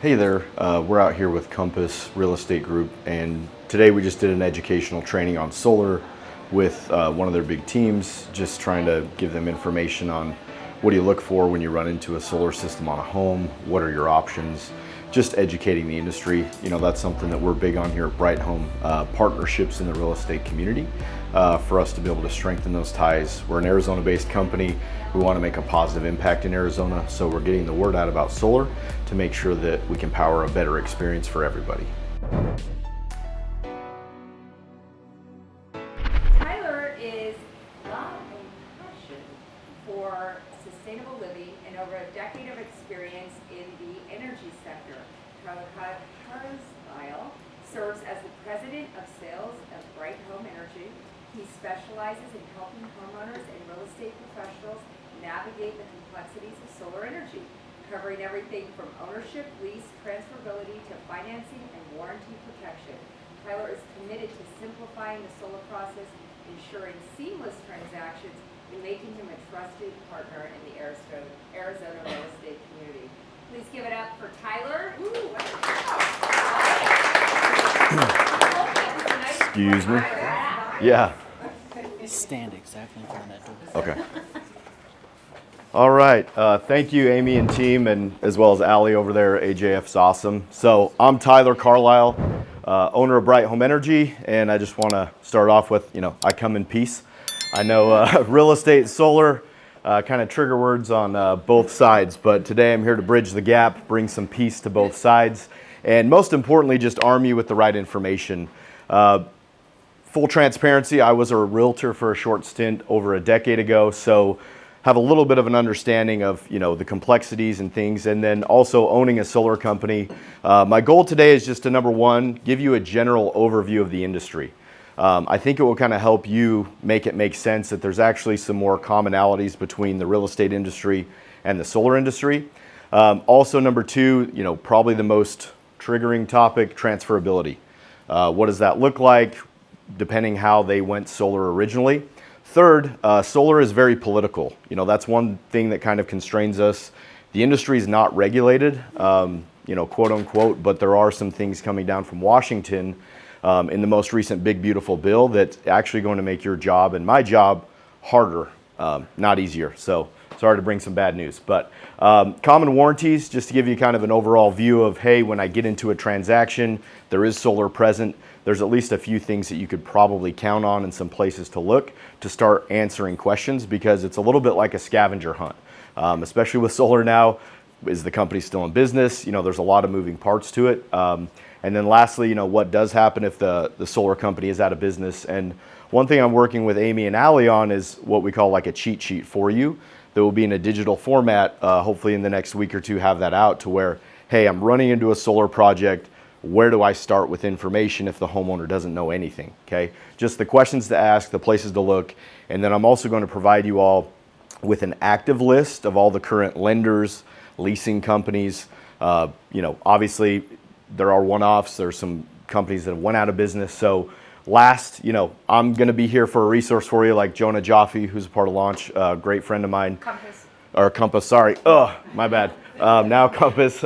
Hey there, we're out here with Compass Real Estate Group, and today we just did an educational training on solar with one of their big teams, just trying to give them information on what do you look for when you run into a solar system on a home, what are your options, just educating the industry. You know, that's something that we're big on here at Bright Home, partnerships in the real estate community for us to be able to strengthen those ties. We're an Arizona-based company. We want to make a positive impact in Arizona, so we're getting the word out about solar to make sure that we can power a better experience for everybody. Tyler is love and passion for sustainable living and over a decade of experience in the energy sector. Tyler Carlisle serves as the president of sales of Bright Home Energy. He specializes in helping homeowners and real estate professionals navigate the complexities of solar energy, covering everything from ownership, lease, transferability to financing and warranty protection. Tyler is committed to simplifying the solar process, ensuring seamless transactions, and making him a trusted partner in the Arizona real estate community. Please give it up for Tyler. Excuse me. Yeah. Stand exactly in front of that door. Okay. All right. Thank you, Amy and team, and as well as Allie over there. AJF's awesome. So I'm Tyler Carlisle, owner of Bright Home Energy, and I just want to start off with, I come in peace. I know real estate, solar, kind of trigger words on both sides, but today I'm here to bridge the gap, bring some peace to both sides, and most importantly, just arm you with the right information. Full transparency, I was a realtor for a short stint over a decade ago, so have a little bit of an understanding of the complexities and things, and then also owning a solar company. My goal today is just to, number one, give you a general overview of the industry. I think it will kind of help you make it make sense that there's actually some more commonalities between the real estate industry and the solar industry. Also, number two, probably the most triggering topic, transferability. What does that look like, depending how they went solar originally? Third, solar is very political. That's one thing that kind of constrains us. The industry is not regulated, quote unquote, but there are some things coming down from Washington in the most recent Big Beautiful Bill that's actually going to make your job and my job harder, not easier. So sorry to bring some bad news, but common warranties, just to give you kind of an overall view of, hey, when I get into a transaction, there is solar present. There's at least a few things that you could probably count on and some places to look to start answering questions, because it's a little bit like a scavenger hunt, especially with solar now. Is the company still in business? There's a lot of moving parts to it. And then lastly, what does happen if the solar company is out of business? And one thing I'm working with Amy and Allie on is what we call like a cheat sheet for you that will be in a digital format. Hopefully in the next week or two have that out to where, hey, I'm running into a solar project. Where do I start with information if the homeowner doesn't know anything, okay? Just the questions to ask, the places to look, and then I'm also going to provide you all with an active list of all the current lenders, leasing companies. Obviously there are one-offs. There's some companies that went out of business. So last, I'm going to be here for a resource for you, like Jonah Jaffe, who's a part of Launch, a great friend of mine. Compass, sorry. Oh, my bad. Now Compass,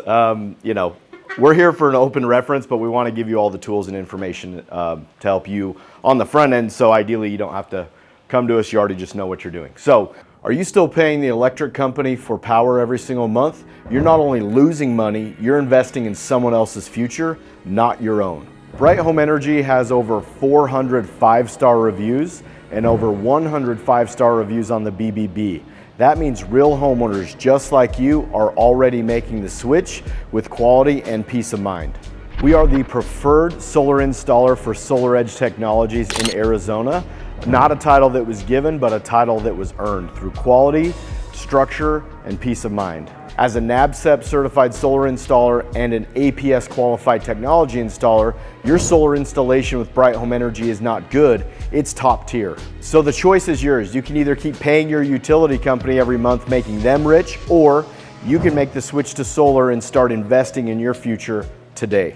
we're here for an open reference, but we want to give you all the tools and information to help you on the front end. So ideally, you don't have to come to us. You already just know what you're doing. So are you still paying the electric company for power every single month? You're not only losing money, you're investing in someone else's future, not your own. Bright Home Energy has over 400 five-star reviews and over 100 five-star reviews on the BBB. That means real homeowners just like you are already making the switch with quality and peace of mind. We are the preferred solar installer for SolarEdge Technologies in Arizona. Not a title that was given, but a title that was earned through quality, structure, and peace of mind. As a NABCEP certified solar installer and an APS qualified technology installer, your solar installation with Bright Home Energy is not good, it's top tier. So the choice is yours. You can either keep paying your utility company every month, making them rich, or you can make the switch to solar and start investing in your future today.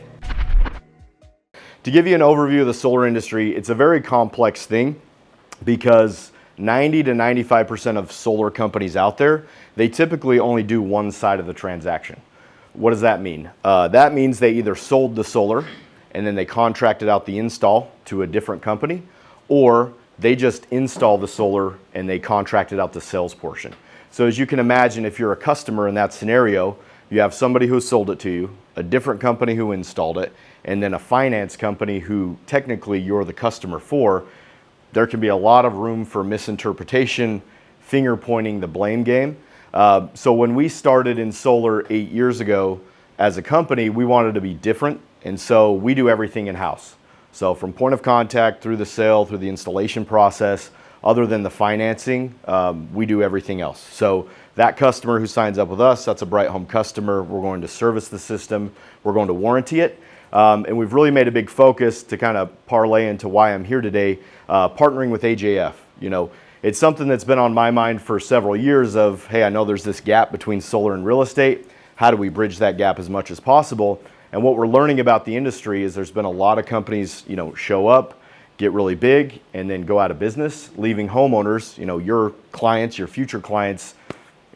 To give you an overview of the solar industry, it's a very complex thing because 90 to 95% of solar companies out there, they typically only do one side of the transaction. What does that mean? That means they either sold the solar and then they contracted out the install to a different company, or they just install the solar and they contracted out the sales portion. So as you can imagine, if you're a customer in that scenario, you have somebody who sold it to you, a different company who installed it, and then a finance company who technically you're the customer for. There can be a lot of room for misinterpretation, finger pointing, the blame game. So when we started in solar 8 years ago as a company, we wanted to be different. And so we do everything in-house. So from point of contact through the sale, through the installation process, other than the financing, we do everything else. So that customer who signs up with us, that's a Bright Home customer. We're going to service the system. We're going to warranty it. And we've really made a big focus to kind of parlay into why I'm here today, partnering with AJF. You know, it's something that's been on my mind for several years of, hey, I know there's this gap between solar and real estate. How do we bridge that gap as much as possible? And what we're learning about the industry is there's been a lot of companies, you know, show up, get really big, and then go out of business, leaving homeowners, you know, your clients, your future clients,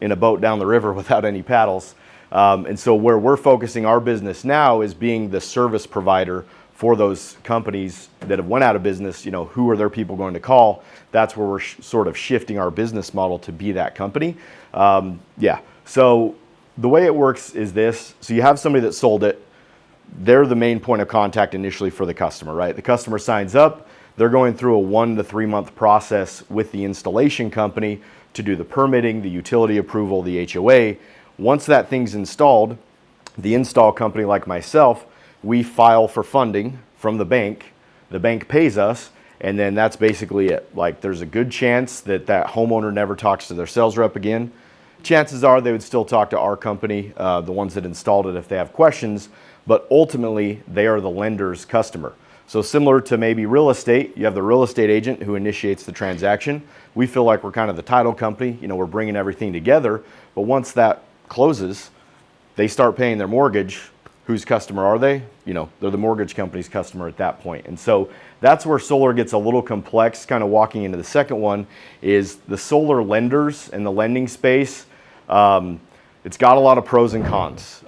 in a boat down the river without any paddles. And so where we're focusing our business now is being the service provider for those companies that have went out of business. You know, who are their people going to call? That's where we're sort of shifting our business model to be that company. So the way it works is this. So you have somebody that sold it. They're the main point of contact initially for the customer, right? The customer signs up. They're going through a 1 to 3 month process with the installation company to do the permitting, the utility approval, the HOA. Once that thing's installed, the install company like myself, we file for funding from the bank pays us, and then that's basically it. Like, there's a good chance that that homeowner never talks to their sales rep again. Chances are they would still talk to our company, the ones that installed it, if they have questions, but ultimately they are the lender's customer. So similar to maybe real estate, you have the real estate agent who initiates the transaction. We feel like we're kind of the title company. You know, we're bringing everything together, but once that closes, they start paying their mortgage. Whose customer are they? You know, they're the mortgage company's customer at that point. And so that's where solar gets a little complex. Kind of walking into the second one is the solar lenders and the lending space. It's got a lot of pros and cons.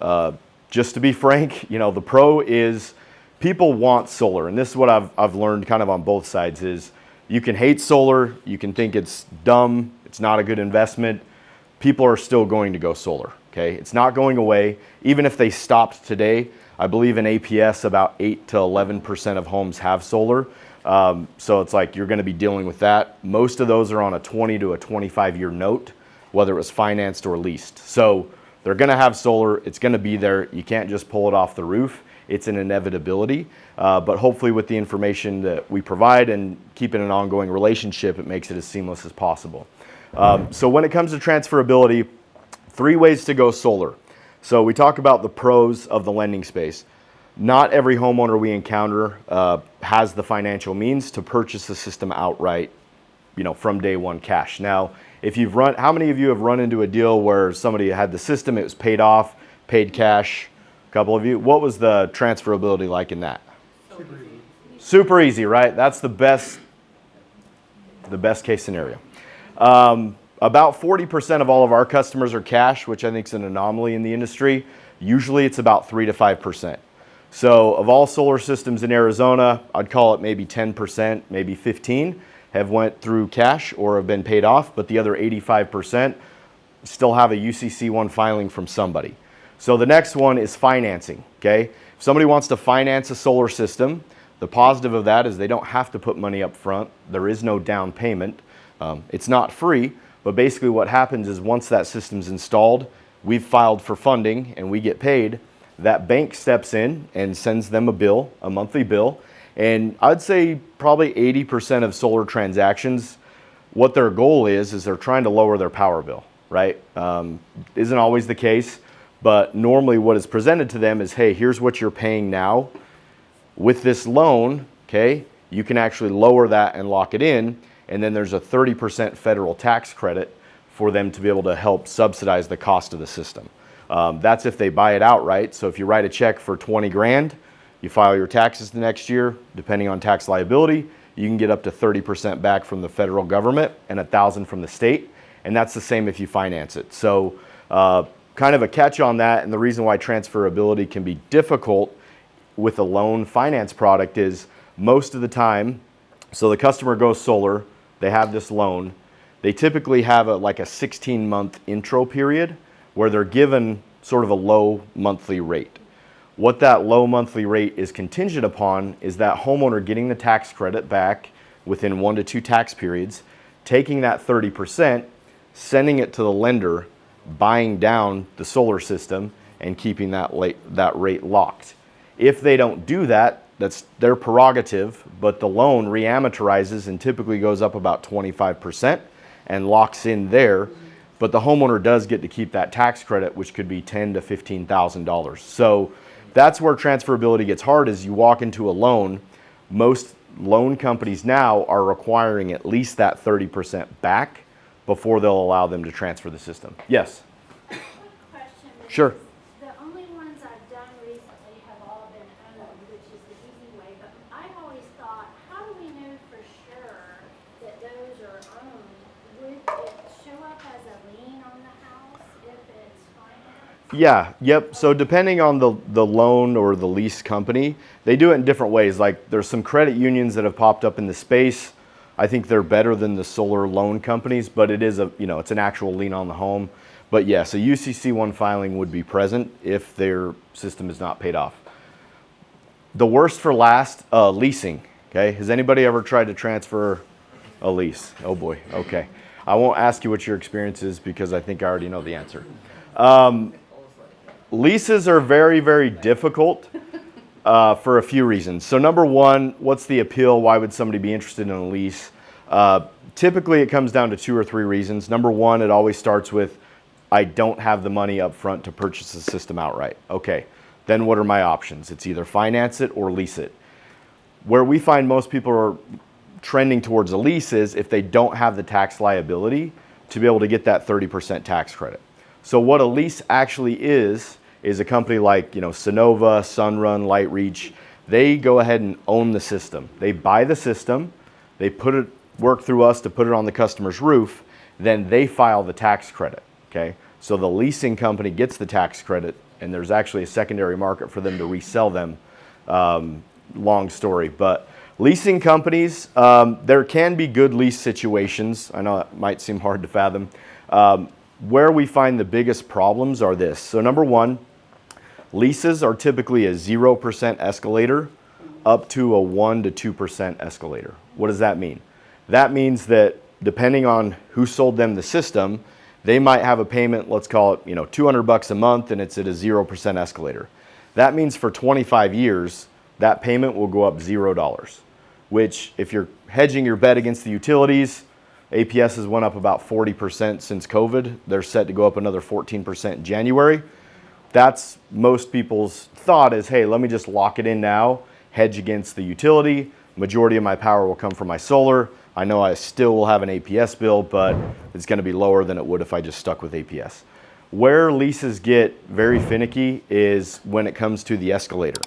Just to be frank, you know, the pro is people want solar. And this is what I've learned kind of on both sides is you can hate solar. You can think it's dumb. It's not a good investment. People are still going to go solar. Okay, it's not going away. Even if they stopped today, I believe in APS about 8 to 11% of homes have solar. So it's like you're going to be dealing with that. Most of those are on a 20 to a 25-year note, whether it was financed or leased. So they're going to have solar. It's going to be there. You can't just pull it off the roof. It's an inevitability. But hopefully with the information that we provide and keeping an ongoing relationship, it makes it as seamless as possible. So when it comes to transferability, 3 ways to go solar. So we talk about the pros of the lending space. Not every homeowner we encounter has the financial means to purchase the system outright, you know, from day one cash. Now, if you've run, how many of you have run into a deal where somebody had the system, it was paid off, paid cash? A couple of you. What was the transferability like in that? Super easy, right? That's the best case scenario. About 40% of all of our customers are cash, which I think is an anomaly in the industry. Usually it's about 3 to 5%. So of all solar systems in Arizona, I'd call it maybe 10%, maybe 15 have went through cash or have been paid off, but the other 85% still have a UCC1 filing from somebody. So the next one is financing, okay? If somebody wants to finance a solar system, the positive of that is they don't have to put money up front. There is no down payment. It's not free. But basically what happens is once that system's installed, we've filed for funding and we get paid, that bank steps in and sends them a bill, a monthly bill. And I'd say probably 80% of solar transactions, what their goal is they're trying to lower their power bill, right? Isn't always the case, but normally what is presented to them is, hey, here's what you're paying now. With this loan, okay, you can actually lower that and lock it in. And then there's a 30% federal tax credit for them to be able to help subsidize the cost of the system. That's if they buy it outright. So if you write a check for 20 grand, you file your taxes the next year, depending on tax liability, you can get up to 30% back from the federal government and $1,000 from the state. And that's the same if you finance it. So kind of a catch on that, and the reason why transferability can be difficult with a loan finance product is most of the time, so the customer goes solar, they have this loan, they typically have like a 16-month intro period where they're given sort of a low monthly rate. What that low monthly rate is contingent upon is that homeowner getting the tax credit back within 1 to 2 tax periods, taking that 30%, sending it to the lender, buying down the solar system, and keeping that rate locked. If they don't do that, that's their prerogative, but the loan reamortizes and typically goes up about 25% and locks in there. But the homeowner does get to keep that tax credit, which could be $10,000 to $15,000. So that's where transferability gets hard. Is you walk into a loan, most loan companies now are requiring at least that 30% back before they'll allow them to transfer the system. Yes? Quick question. Sure. The only ones I've done recently have all been owned, which is the easy way, but I've always thought, how do we know for sure that those are owned? Would it show up as a lien on the house if it's financed? Yeah, yep. So depending on the loan or the lease company, they do it in different ways. Like there's some credit unions that have popped up in the space. I think they're better than the solar loan companies, but it is it's an actual lien on the home. But yes, a UCC1 filing would be present if their system is not paid off. The worst for last, leasing. Okay, has anybody ever tried to transfer a lease? Oh boy. Okay, I won't ask you what your experience is because I think I already know the answer. Leases are very, very difficult for a few reasons. So number one, what's the appeal? Why would somebody be interested in a lease? Typically, it comes down to 2 or 3 reasons. Number one, it always starts with, I don't have the money up front to purchase the system outright. Okay, then what are my options? It's either finance it or lease it. Where we find most people are trending towards a lease is if they don't have the tax liability to be able to get that 30% tax credit. So what a lease actually is a company like Sonova, Sunrun, LightReach. They go ahead and own the system. They buy the system, they work through us to put it on the customer's roof, then they file the tax credit. Okay, so the leasing company gets the tax credit, and there's actually a secondary market for them to resell them. Long story, but leasing companies, there can be good lease situations. I know that might seem hard to fathom. Where we find the biggest problems are this. So number one, leases are typically a 0% escalator up to a 1 to 2% escalator. What does that mean? That means that depending on who sold them the system, they might have a payment, let's call it $200 a month, and it's at a 0% escalator. That means for 25 years, that payment will go up $0, which if you're hedging your bet against the utilities, APS has went up about 40% since COVID. They're set to go up another 14% in January. That's most people's thought is, hey, let me just lock it in now, hedge against the utility. Majority of my power will come from my solar. I know I still will have an APS bill, but it's going to be lower than it would if I just stuck with APS. Where leases get very finicky is when it comes to the escalator.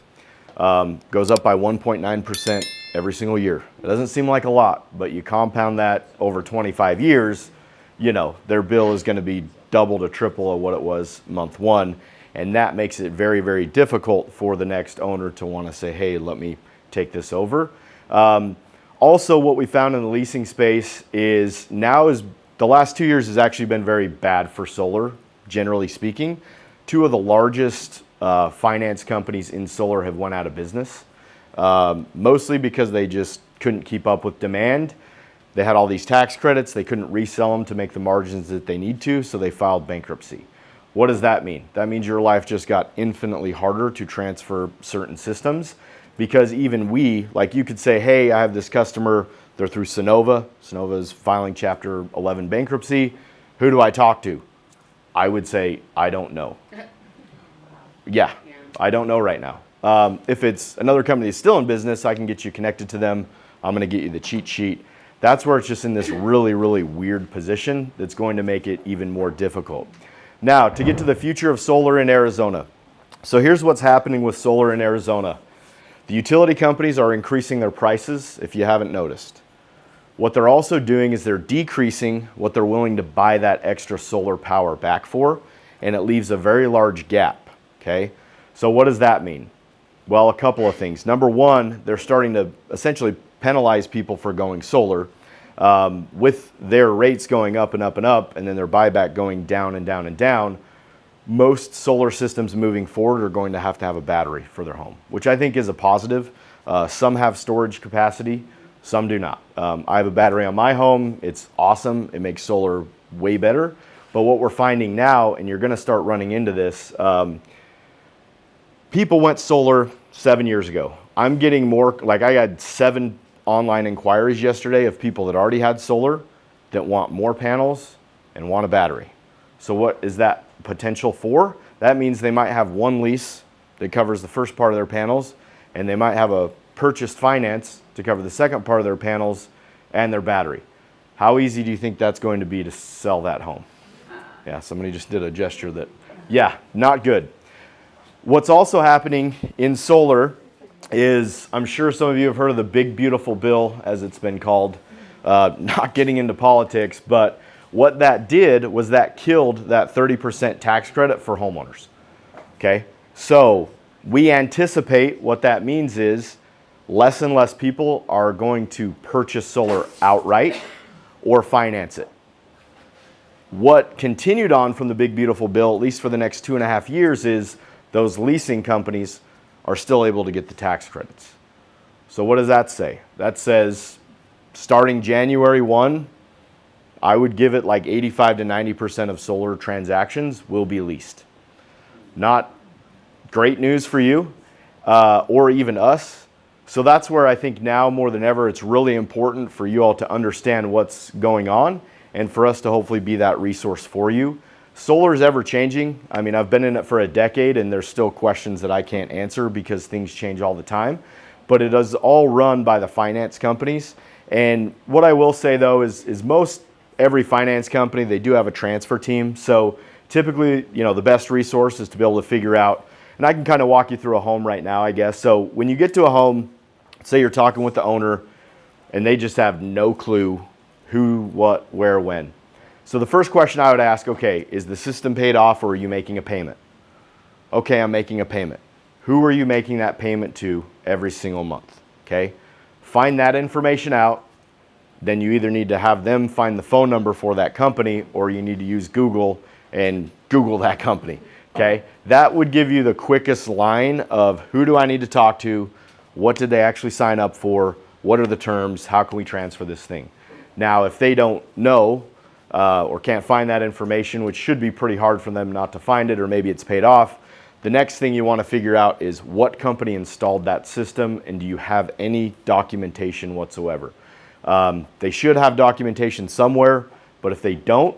Goes up by 1.9% every single year. It doesn't seem like a lot, but you compound that over 25 years, their bill is going to be double to triple of what it was month one. And that makes it very, very difficult for the next owner to want to say, hey, let me take this over. Also, what we found in the leasing space is the last 2 years has actually been very bad for solar, generally speaking. 2 of the largest finance companies in solar have went out of business, mostly because they just couldn't keep up with demand. They had all these tax credits. They couldn't resell them to make the margins that they need to, so they filed bankruptcy. What does that mean? That means your life just got infinitely harder to transfer certain systems because even you could say, hey, I have this customer, they're through Sonova. Sonova's filing Chapter 11 bankruptcy. Who do I talk to? I would say, I don't know. Yeah, I don't know right now. If it's another company that's still in business, I can get you connected to them. I'm going to get you the cheat sheet. That's where it's just in this really, really weird position that's going to make it even more difficult. Now, to get to the future of solar in Arizona. So here's what's happening with solar in Arizona. The utility companies are increasing their prices, if you haven't noticed. What they're also doing is they're decreasing what they're willing to buy that extra solar power back for. and it leaves a very large gap, okay? So what does that mean? Well, a couple of things. Number one, they're starting to essentially penalize people for going solar with their rates going up and up and up, and then their buyback going down and down and down. Most solar systems moving forward are going to have a battery for their home, which I think is a positive. Some have storage capacity, some do not. I have a battery on my home. It's awesome. It makes solar way better. But what we're finding now, and you're going to start running into this, people went solar 7 years ago. I'm getting more, like I had 7 online inquiries yesterday of people that already had solar that want more panels and want a battery. So what is that potential for? That means they might have one lease that covers the first part of their panels, and they might have a purchased finance to cover the second part of their panels and their battery. How easy do you think that's going to be to sell that home? Yeah, somebody just did a gesture that, yeah, not good. What's also happening in solar is, I'm sure some of you have heard of the big beautiful bill, as it's been called, not getting into politics, but what that did was that killed that 30% tax credit for homeowners, okay? So we anticipate what that means is less and less people are going to purchase solar outright or finance it. What continued on from the big beautiful bill, at least for the next 2.5 years, is those leasing companies are still able to get the tax credits. So what does that say? That says starting January 1, I would give it like 85 to 90% of solar transactions will be leased. Not great news for you or even us. So that's where I think now more than ever it's really important for you all to understand what's going on and for us to hopefully be that resource for you. Solar is ever changing. I mean, I've been in it for a decade and there's still questions that I can't answer because things change all the time. But it is all run by the finance companies. And what I will say though is most every finance company, they do have a transfer team. So typically, you know, the best resource is to be able to figure out, and I can kind of walk you through a home right now, I guess. So when you get to a home, say you're talking with the owner and they just have no clue who, what, where, when. So the first question I would ask, okay, is the system paid off or are you making a payment? Okay, I'm making a payment. Who are you making that payment to every single month? Okay, find that information out. Then you either need to have them find the phone number for that company or you need to use Google and Google that company, okay? That would give you the quickest line of who do I need to talk to, what did they actually sign up for, what are the terms, how can we transfer this thing? Now, if they don't know or can't find that information, which should be pretty hard for them not to find it, or maybe it's paid off, the next thing you want to figure out is what company installed that system and do you have any documentation whatsoever? They should have documentation somewhere, but if they don't,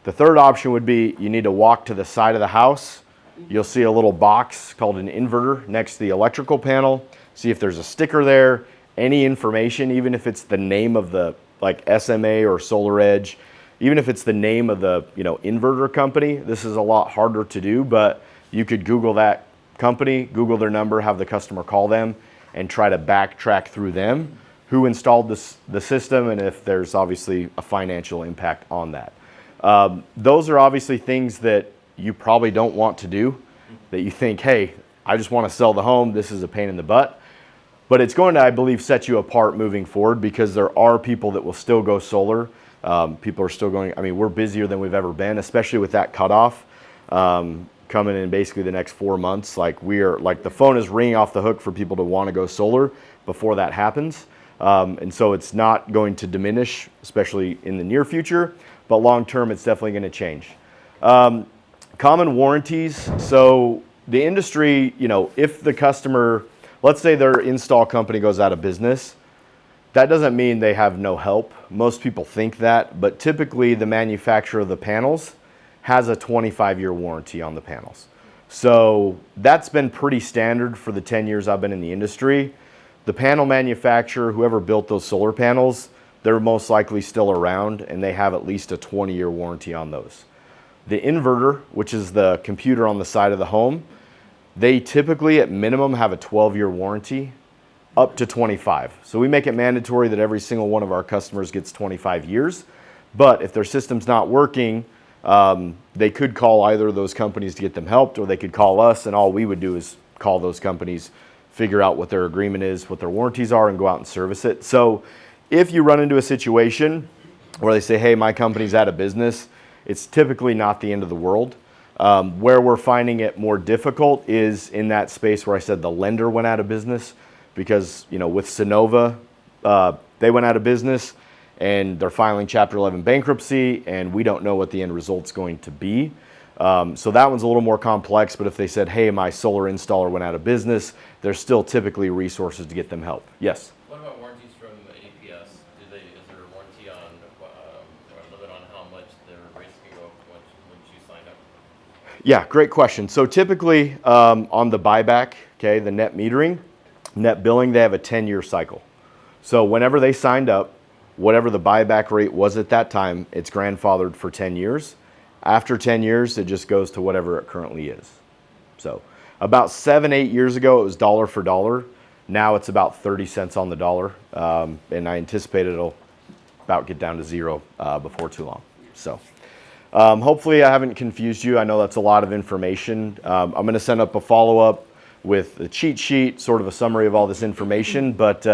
the third option would be you need to walk to the side of the house. You'll see a little box called an inverter next to the electrical panel. See if there's a sticker there, any information, even if it's the name of the like SMA or Solar Edge, even if it's the name of the inverter company. This is a lot harder to do, but you could Google that company, Google their number, have the customer call them, and try to backtrack through them who installed the system and if there's obviously a financial impact on that. Those are obviously things that you probably don't want to do, that you think, hey, I just want to sell the home, this is a pain in the butt. But it's going to, I believe, set you apart moving forward because there are people that will still go solar. People are still going, I mean, we're busier than we've ever been, especially with that cutoff coming in basically the next 4 months. Like the phone is ringing off the hook for people to want to go solar before that happens. And so it's not going to diminish, especially in the near future, but long term it's definitely going to change. Common warranties. So the industry, if the customer, let's say their install company goes out of business, that doesn't mean they have no help. Most people think that, but typically the manufacturer of the panels has a 25-year warranty on the panels. So that's been pretty standard for the 10 years I've been in the industry. The panel manufacturer, whoever built those solar panels, they're most likely still around and they have at least a 20-year warranty on those. The inverter, which is the computer on the side of the home, they typically at minimum have a 12-year warranty up to 25. So we make it mandatory that every single one of our customers gets 25 years. But if their system's not working, They could call either of those companies to get them helped, or they could call us, and all we would do is call those companies, figure out what their agreement is, what their warranties are, and go out and service it. So if you run into a situation where they say, hey, my company's out of business, it's typically not the end of the world. Where we're finding it more difficult is in that space where I said the lender went out of business, because with Sonova, they went out of business and they're filing Chapter 11 bankruptcy, and we don't know what the end result's going to be. So that one's a little more complex, but if they said, hey, my solar installer went out of business, there's still typically resources to get them help. Yes? What about warranties from APS? Is there a warranty on, or a limit on how much their rates can go once you sign up? Yeah, great question. So typically on the buyback, okay, the net metering, net billing, they have a 10-year cycle. So whenever they signed up, whatever the buyback rate was at that time, it's grandfathered for 10 years. After 10 years, it just goes to whatever it currently is. So about 7-8 years ago, it was dollar for dollar. Now it's about 30 cents on the dollar. And I anticipate it'll about get down to zero before too long. So hopefully I haven't confused you. I know that's a lot of information. I'm going to send up a follow-up with a cheat sheet, sort of a summary of all this information, but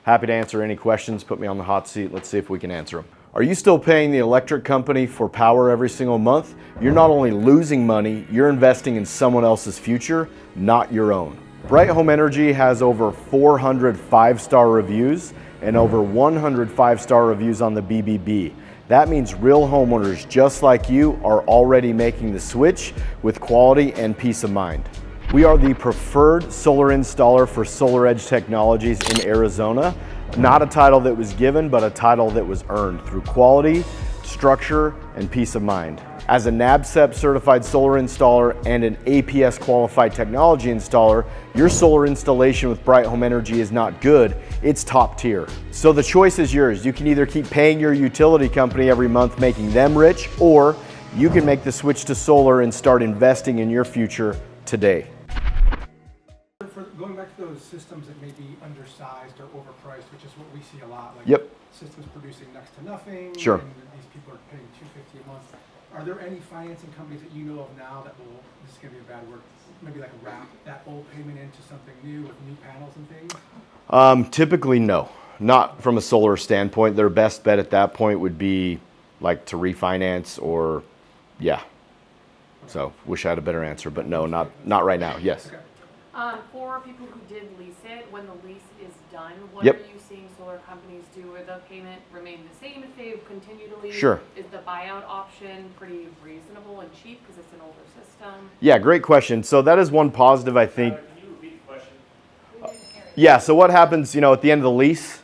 happy to answer any questions. Put me on the hot seat. Let's see if we can answer them. Are you still paying the electric company for power every single month? You're not only losing money, you're investing in someone else's future, not your own. Bright Home Energy has over 400 5-star reviews and over 100 5-star reviews on the BBB. That means real homeowners just like you are already making the switch with quality and peace of mind. We are the preferred solar installer for SolarEdge Technologies in Arizona. Not a title that was given, but a title that was earned through quality, structure, and peace of mind. As a NABCEP certified solar installer and an APS qualified technology installer, your solar installation with Bright Home Energy is not good, it's top tier. So the choice is yours. You can either keep paying your utility company every month, making them rich, or you can make the switch to solar and start investing in your future today. For going back to those systems that may be undersized or overpriced, which is what we see a lot, like Yep. systems producing next to nothing, Sure. and these people are paying $250 a month. Are there any financing companies that you know of now that will, this is going to be a bad word, maybe like wrap that old payment into something new with new panels and things? Typically, no. Not from a solar standpoint. Their best bet at that point would be like to refinance or, yeah. So, wish I had a better answer, but no, not right now. Yes. Okay. For people who did lease it, when the lease is done, what Yep. are you seeing solar companies do? Will the payment remain the same if they continue to lease? Sure. Is the buyout option pretty reasonable and cheap because it's an older system? Yeah, great question. So that is one positive, I think. Can you repeat the question? Yeah, so what happens, at the end of the lease?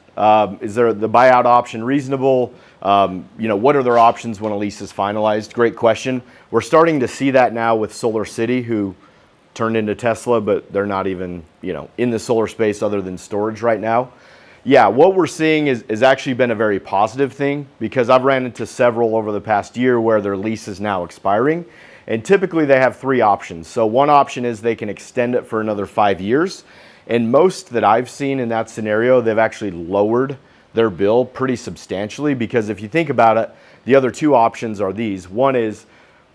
Is there the buyout option reasonable? What are their options when a lease is finalized? Great question. We're starting to see that now with Solar City, who turned into Tesla, but they're not even, in the solar space other than storage right now. Yeah, what we're seeing is actually been a very positive thing, because I've ran into several over the past year where their lease is now expiring. And typically they have 3 options. So one option is they can extend it for another 5 years. And most that I've seen in that scenario, they've actually lowered their bill pretty substantially, because if you think about it, the other 2 options are these. One is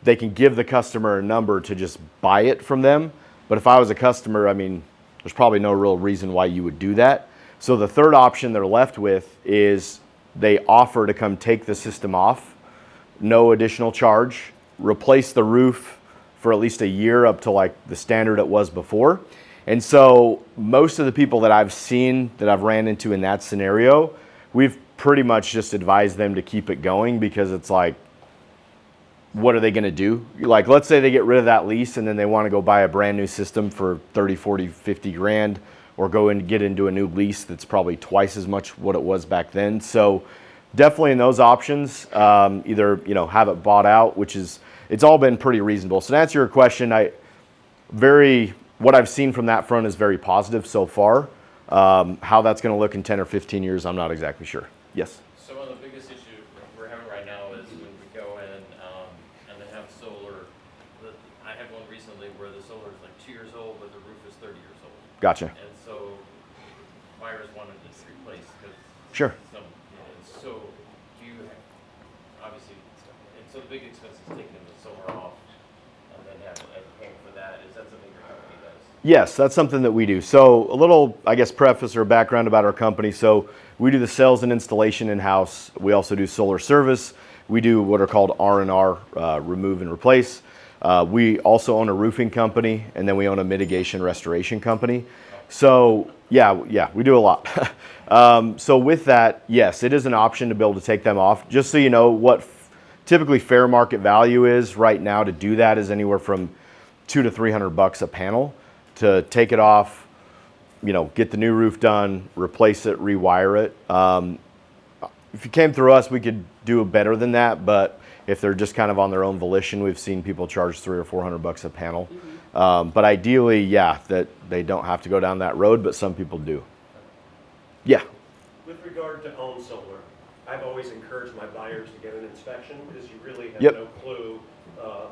they can give the customer a number to just buy it from them. But if I was a customer, there's probably no real reason why you would do that. So the third option they're left with is they offer to come take the system off, no additional charge, replace the roof for at least a year up to like the standard it was before. And so most of the people that I've seen that I've ran into in that scenario, we've pretty much just advised them to keep it going, because it's like, what are they going to do? Like, let's say they get rid of that lease and then they want to go buy a brand new system for 30, 40, 50 grand, or go and get into a new lease that's probably twice as much what it was back then. So definitely in those options, either, have it bought out, which is, it's all been pretty reasonable. So to answer your question, what I've seen from that front is very positive so far. How that's going to look in 10 or 15 years, I'm not exactly sure. Yes? So one of the biggest issues we're having right now is when we go in and they have solar. I had one recently where the solar is like 2 years old, but the roof is 30 years old. Gotcha. And so buyers wanted this replaced because Sure. so do you obviously in So the big expense is taking the solar off and then paying for that. Is that something your company does? Yes, that's something that we do. So a little, I guess, preface or background about our company. So we do the sales and installation in-house. We also do solar service. We do what are called R&R, remove and replace. We also own a roofing company, and then we own a mitigation restoration company. So yeah, we do a lot. So with that, yes, it is an option to be able to take them off. Just so you know, what typically fair market value is right now to do that is anywhere from $200 to $300 a panel to take it off, get the new roof done, replace it, rewire it. If you came through us, we could do better than that, but if they're just kind of on their own volition, we've seen people charge $300 or $400 a panel. But ideally, yeah, that they don't have to go down that road, but some people do. Yeah. With regard to own solar, I've always encouraged my buyers to get an inspection because you really have Yep. no clue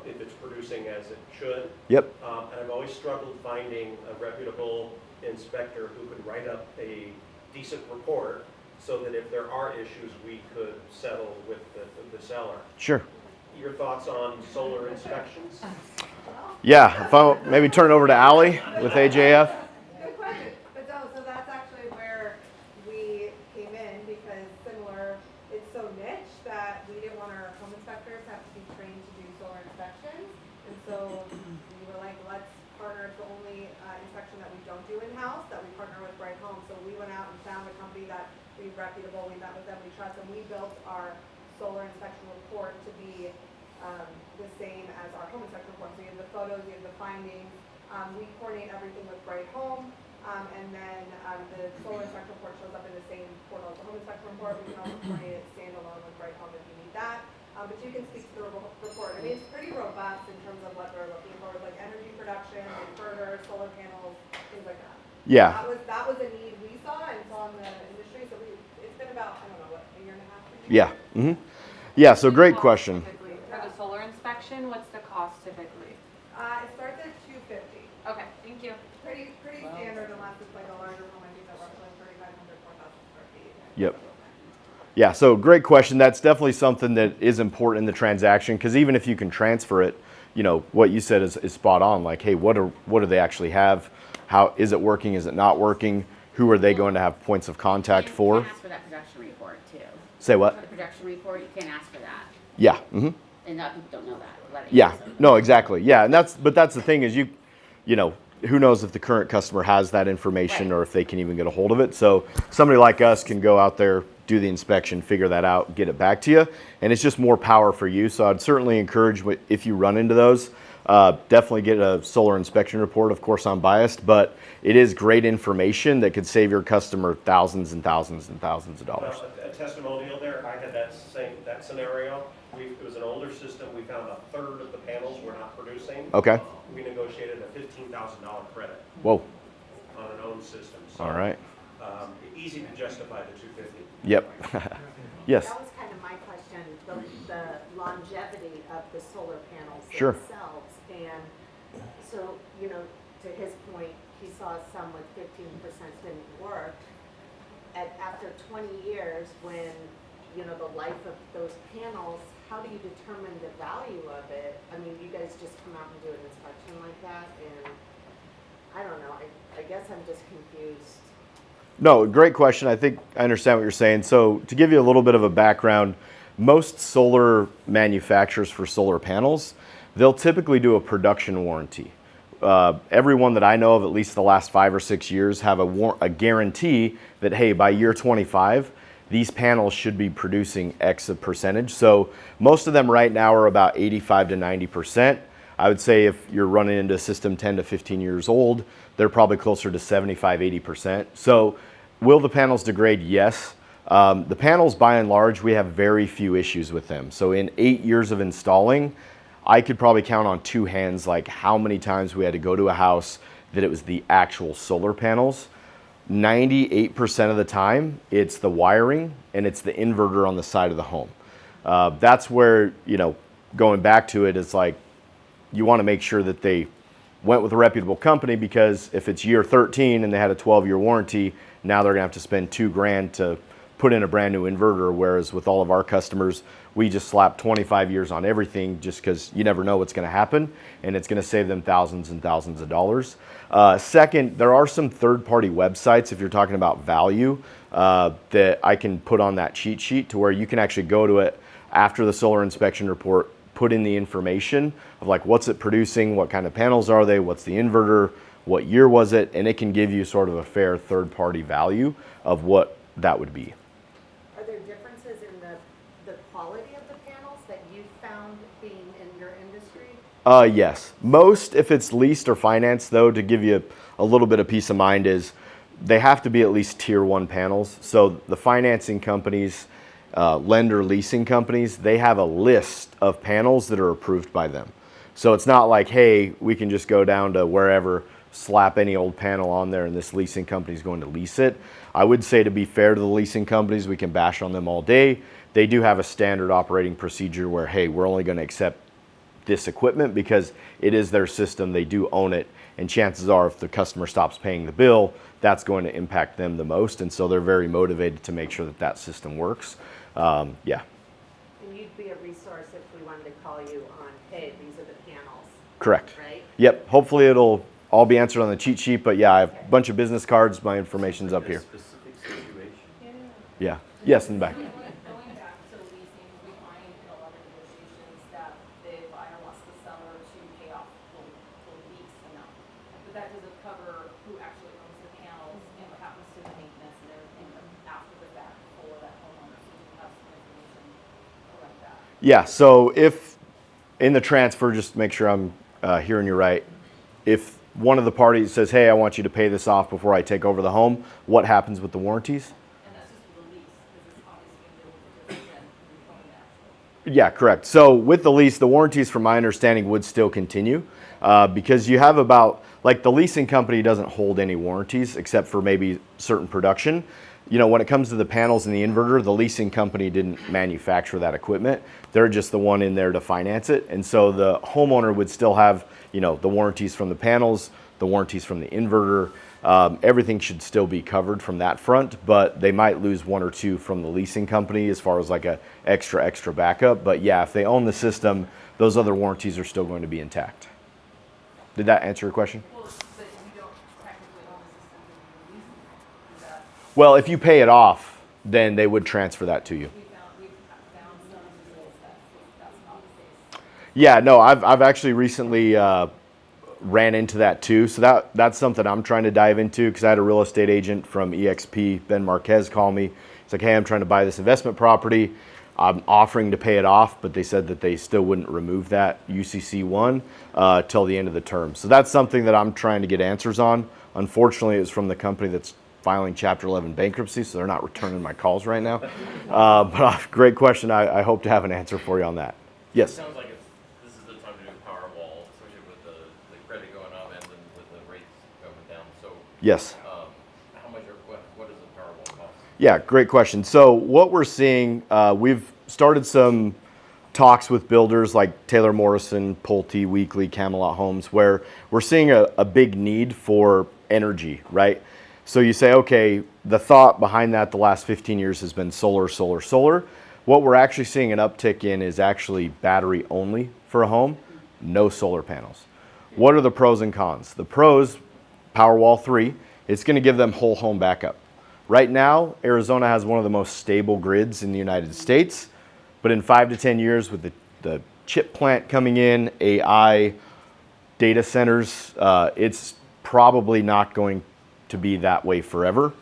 if it's producing as it should. Yep. And I've always struggled finding a reputable inspector who could write up a decent report so that if there are issues, we could settle with the seller. Sure. Your thoughts on solar inspections? Yeah. If I maybe turn it over to Allie with AJF. Good question. But so that's actually where we came in because it's so niche that we didn't want our home inspectors to have to be trained to do solar inspections. And so we were like, let's partner. It's the only inspection that we don't do in-house, that we partner with Bright Home. So we went out and found a company that we reputable, we met with them, we trust, and we built our solar inspection report to be the same as our home inspection report. So you have the photos, you have the findings. We coordinate everything with Bright Home, and then the solar inspection report shows up in the same portal as the home inspection report. We can also coordinate it standalone with Bright Home if you need that. But you can speak to the report. I mean, it's pretty robust in terms of what they're looking for, like energy production, inverters, solar panels, things like that. Yeah. That was a need we saw and saw in the industry. So it's been about, I don't know, what, a year and a half? Yeah. Mm-hmm. Yeah. So great question. Typically, for the solar inspection, what's the cost typically? It starts at $250. Okay, thank you. Pretty standard unless it's like a larger home. I think that roughly 3,500, 4,000 square feet. Yep. Yeah, so great question. That's definitely something that is important in the transaction because even if you can transfer it, what you said is spot on. Like, hey, what do they actually have? How is it working? Is it not working? Who are they going to have points of contact for? You can ask for that production report too. Say what? The production report, you can ask for that. Yeah. Mm-hmm. And not, people don't know that. Yeah. No, exactly. Yeah, and that's the thing is who knows if the current customer has that information Right. or if they can even get a hold of it. So somebody like us can go out there, do the inspection, figure that out, get it back to you. And it's just more power for you. So I'd certainly encourage if you run into those, definitely get a solar inspection report. Of course, I'm biased, but it is great information that could save your customer thousands and thousands and thousands of dollars. A testimonial there, I had that scenario. It was an older system. We found a third of the panels were not producing. Okay. We negotiated a $15,000 credit Whoa. on an owned system. So, All right. easy to justify the $250. Yep. Yes. That was kind of my question, the longevity of the solar panels Sure. themselves. And so, to his point, he saw some with 15% didn't work. After 20 years, when, the life of those panels, how do you determine the value of it? I mean, you guys just come out and do an inspection like that, and I don't know, I guess I'm just confused. No, great question. I think I understand what you're saying. So to give you a little bit of a background, most solar manufacturers for solar panels, they'll typically do a production warranty. Everyone that I know of, at least the last 5 or 6 years, have a guarantee that, hey, by year 25, these panels should be producing X of percentage. So most of them right now are about 85 to 90%. I would say if you're running into a system 10 to 15 years old, they're probably closer to 75, 80%. So will the panels degrade? Yes. The panels, by and large, we have very few issues with them. So in 8 years of installing, I could probably count on 2 hands like how many times we had to go to a house that it was the actual solar panels. 98% of the time, it's the wiring and it's the inverter on the side of the home. That's where, going back to it, is like you want to make sure that they went with a reputable company, because if it's year 13 and they had a 12-year warranty, now they're gonna have to spend $2,000 to put in a brand new inverter, whereas with all of our customers, we just slap 25 years on everything just because you never know what's going to happen, and it's going to save them thousands and thousands of dollars. Second, there are some third-party websites, if you're talking about value, that I can put on that cheat sheet to where you can actually go to it after the solar inspection report, put in the information of like what's it producing, what kind of panels are they, what's the inverter, what year was it, and it can give you sort of a fair third-party value of what that would be. Are there differences in the quality of the panels that you found being in your industry? Yes. Most, if it's leased or financed, though, to give you a little bit of peace of mind, is they have to be at least tier 1 panels. So the financing companies, lender leasing companies, they have a list of panels that are approved by them. So it's not like, hey, we can just go down to wherever, slap any old panel on there and this leasing company is going to lease it. I would say, to be fair to the leasing companies, we can bash on them all day. They do have a standard operating procedure where, hey, we're only going to accept this equipment because it is their system, they do own it, and chances are if the customer stops paying the bill, that's going to impact them the most, and so they're very motivated to make sure that that system works. Yeah. And you'd be a resource if we wanted to call you on, hey, these are the panels, Correct. right? Yep. Hopefully it'll all be answered on the cheat sheet, but yeah, I have a bunch of business cards. My information's up here. Specific situation. Yeah. Yes, in the back. Going back to leasing, we find in a lot of negotiations that the buyer wants the seller to pay off the lease amount. But that doesn't cover who actually owns the panels and what happens to the maintenance and everything after the fact for that homeowner. So you have some information like that. Yeah. So if in the transfer, just make sure I'm hearing you right. If one of the parties says, hey, I want you to pay this off before I take over the home, what happens with the warranties? And that's just for the lease, because it's obviously going to be a little different than the home actually. Yeah, correct. So with the lease, the warranties, from my understanding, would still continue because you have about, like, the leasing company doesn't hold any warranties except for maybe certain production. You know, when it comes to the panels and the inverter, the leasing company didn't manufacture that equipment. They're just the one in there to finance it. And so the homeowner would still have, you know, the warranties from the panels, the warranties from the inverter. Everything should still be covered from that front, but they might lose one or two from the leasing company as far as like a extra backup. But yeah, if they own the system, those other warranties are still going to be intact. Did that answer your question? Well, but you don't technically own the system that you're leasing. Is that, Well, if you pay it off, then they would transfer that to you. we've found some results that that's not the case. Yeah, no, I've actually recently ran into that too. So that's something I'm trying to dive into because I had a real estate agent from EXP, Ben Marquez, call me. He's like, hey, I'm trying to buy this investment property. I'm offering to pay it off, but they said that they still wouldn't remove that UCC1 till the end of the term. So that's something that I'm trying to get answers on. Unfortunately, it was from the company that's filing Chapter 11 bankruptcy, so they're not returning my calls right now. But great question. I hope to have an answer for you on that. It Yes. sounds like this is the time to do a Powerball, especially with the credit going up and then with the rates going down. So, Yes. how much or what does a Powerball cost? Yeah, great question. So what we're seeing, we've started some talks with builders like Taylor Morrison, Pulte, Weekly, Camelot Homes, where we're seeing a big need for energy, right? So you say, okay, the thought behind that the last 15 years has been solar, solar, solar. What we're actually seeing an uptick in is actually battery only for a home, no solar panels. What are the pros and cons? The pros, Powerwall 3, it's going to give them whole home backup. Right now, Arizona has one of the most stable grids in the United States, but in 5 to 10 years with the chip plant coming in, AI, data centers, it's probably not going to be that way forever.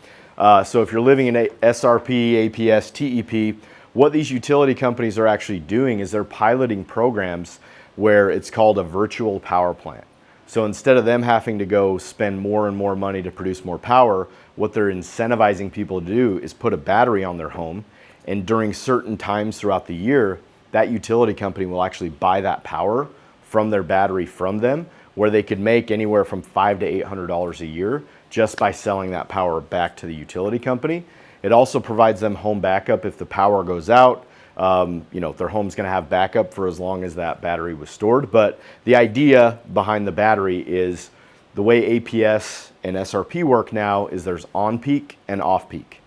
So if you're living in SRP, APS, TEP, what these utility companies are actually doing is they're piloting programs where it's called a virtual power plant. So instead of them having to go spend more and more money to produce more power, what they're incentivizing people to do is put a battery on their home, and during certain times throughout the year, that utility company will actually buy that power from their battery from them, where they could make anywhere from $500 to $800 a year just by selling that power back to the utility company. It also provides them home backup if the power goes out. Their home's going to have backup for as long as that battery was stored. But the idea behind the battery is the way APS and SRP work now is there's on peak and off peak.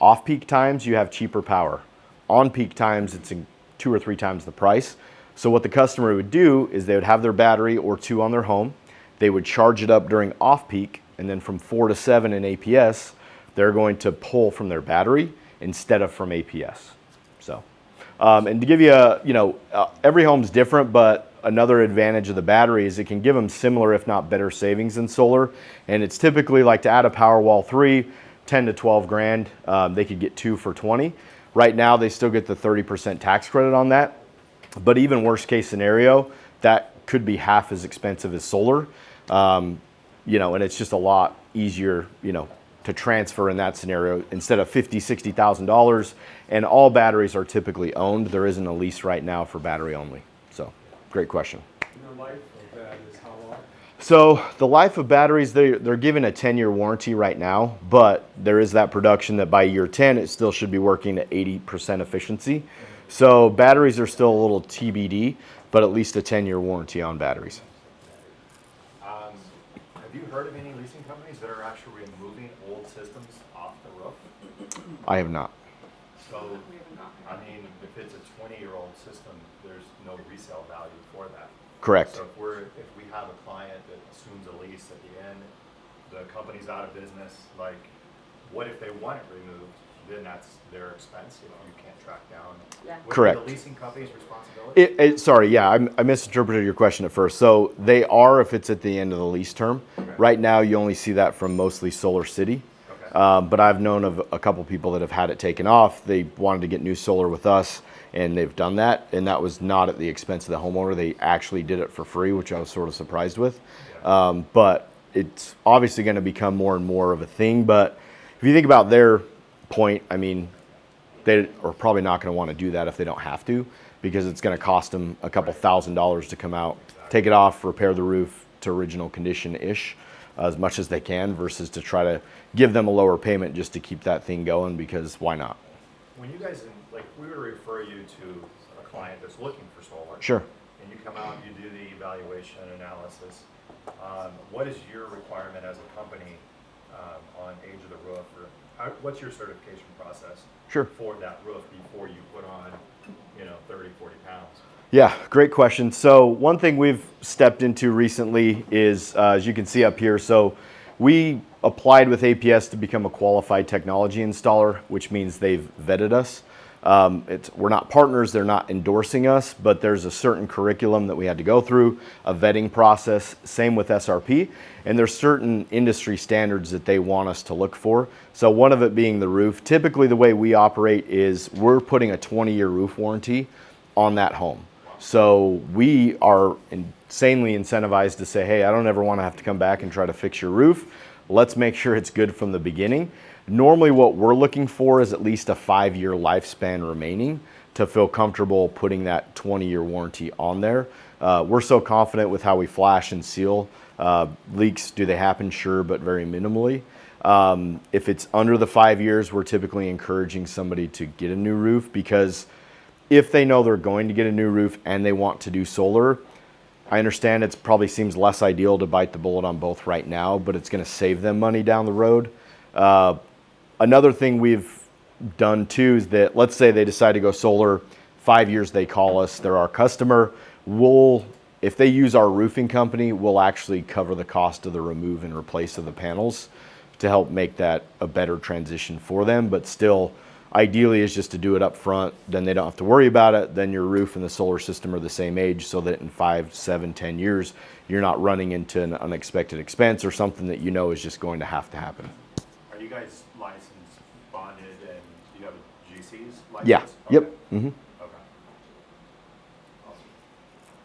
Off-peak times, you have cheaper power. On-peak times, it's 2 or 3 times the price. So what the customer would do is they would have their battery or 2 on their home. They would charge it up during off-peak, and then from 4 to 7 in APS, they're going to pull from their battery instead of from APS. So, and to give you every home's different, but another advantage of the battery is it can give them similar, if not better, savings than solar. And it's typically like to add a Powerwall 3, 10 to 12 grand. They could get 2 for 20. Right now, they still get the 30% tax credit on that. But even worst case scenario, that could be half as expensive as solar. And it's just a lot easier, to transfer in that scenario instead of $50,000, $60,000. And all batteries are typically owned. There isn't a lease right now for battery only. So, great question. And the life of that is how long? So the life of batteries, they're given a 10-year warranty right now, but there is that production that by year 10, it still should be working at 80% efficiency. So batteries are still a little TBD, but at least a 10-year warranty on batteries. Have you heard of any leasing companies that are actually removing old systems off the roof? I have not. So, I mean, if it's a 20-year-old system, there's no resale value for that. Correct. So if we have a client that assumes a lease at the end, the company's out of business, like, what if they want it removed? Then that's their expense if you can't track down. Yeah. Would it be Correct. the leasing company's responsibility? Sorry, yeah, I misinterpreted your question at first. So they are if it's at the end of the lease term. Okay. Right now, you only see that from mostly Solar City. Okay. But I've known of a couple people that have had it taken off. They wanted to get new solar with us, and they've done that. And that was not at the expense of the homeowner. They actually did it for free, which I was sort of surprised with. Yeah. But it's obviously going to become more and more of a thing. But if you think about their point, I mean, they are probably not going to want to do that if they don't have to, because it's going to cost them a couple $1,000s to come out, take it off, repair the roof to original condition-ish as much as they can, versus to try to give them a lower payment just to keep that thing going, because why not? When you guys, like, we would refer you to a client that's looking for solar. Sure. And you come out, you do the evaluation analysis. What is your requirement as a company on age of the roof? Or what's your certification process Sure. for that roof before you put on, 30, 40 pounds? Yeah, great question. So one thing we've stepped into recently is, as you can see up here, so we applied with APS to become a qualified technology installer, which means they've vetted us. We're not partners, they're not endorsing us, but there's a certain curriculum that we had to go through, a vetting process, same with SRP, and there's certain industry standards that they want us to look for. So one of it being the roof. Typically the way we operate is we're putting a 20-year roof warranty on that home. So we are insanely incentivized to say, hey, I don't ever want to have to come back and try to fix your roof. Let's make sure it's good from the beginning. Normally what we're looking for is at least a 5-year lifespan remaining to feel comfortable putting that 20-year warranty on there. We're so confident with how we flash and seal. Leaks, do they happen? Sure, but very minimally. If it's under the 5 years, we're typically encouraging somebody to get a new roof, because if they know they're going to get a new roof and they want to do solar, I understand it probably seems less ideal to bite the bullet on both right now, but it's going to save them money down the road. Another thing we've done too is that, let's say they decide to go solar, 5 years they call us, they're our customer. If they use our roofing company, we'll actually cover the cost of the remove and replace of the panels to help make that a better transition for them. But still, ideally is just to do it up front, then they don't have to worry about it. Then your roof and the solar system are the same age, so that in 5, 7, 10 years, you're not running into an unexpected expense or something that is just going to happen. Are you guys licensed, bonded, and do you have a GC's license? Yeah, Okay. yep. Mm-hmm. Okay. Awesome.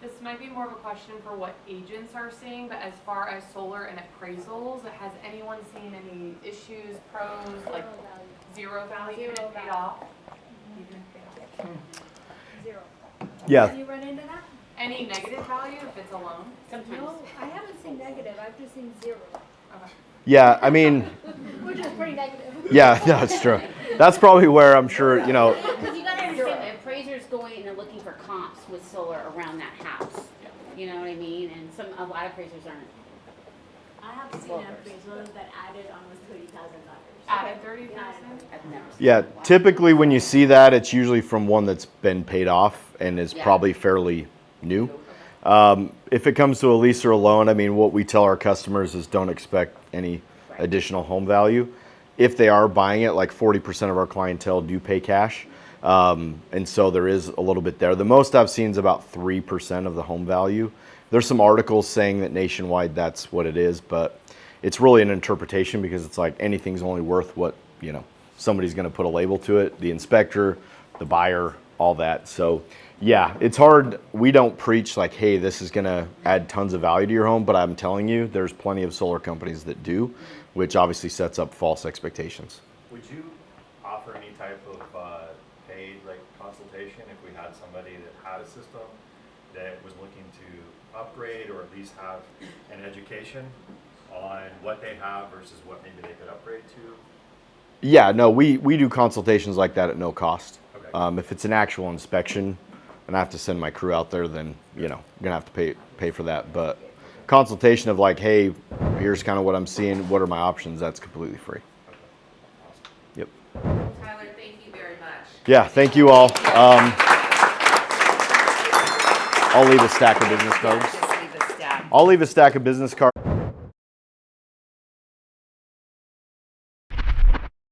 This might be more of a question for what agents are seeing, but as far as solar and appraisals, has anyone seen any issues, pros, like zero value, even if paid off? Even if paid off. Zero. Yeah. Have you run into that? Any negative value if it's a loan? Sometimes. No, I haven't seen negative, I've just seen zero, Okay. Yeah, I mean, which is pretty negative. yeah, that's true. That's probably where I'm sure, Because you gotta understand, the appraiser's going and they're looking for comps with solar around that house. You know what I mean? And a lot of appraisers aren't. I have seen Well, appraisals that added almost 30,000 Out of 30,000? I've never seen Yeah, that. Wow. typically when you see that, it's usually from one that's been paid off and is Yeah. probably fairly new. If it comes to a lease or a loan, I mean, what we tell our customers is don't expect any Right. additional home value. If they are buying it, like 40% of our clientele do pay cash. And so there is a little bit there. The most I've seen is about 3% of the home value. There's some articles saying that nationwide that's what it is, but it's really an interpretation because it's like anything's only worth what, somebody's going to put a label to it, the inspector, the buyer, all that. So yeah, it's hard. We don't preach like, hey, this is going to add tons of value to your home, but I'm telling you, there's plenty of solar companies that do, which obviously sets up false expectations. Would you offer any type of paid consultation if we had somebody that had a system that was looking to upgrade or at least have an education on what they have versus what maybe they could upgrade to? Yeah, no, we do consultations like that at no cost. Okay. If it's an actual inspection and I have to send my crew out there, then, I'm going to have to pay for that. But consultation of like, hey, here's kind of what I'm seeing, what are my options, that's completely free. Yep. Tyler, thank you very much. Yeah, thank you all. I'll leave a stack of business cards. Just leave a stack. I'll leave a stack of business cards.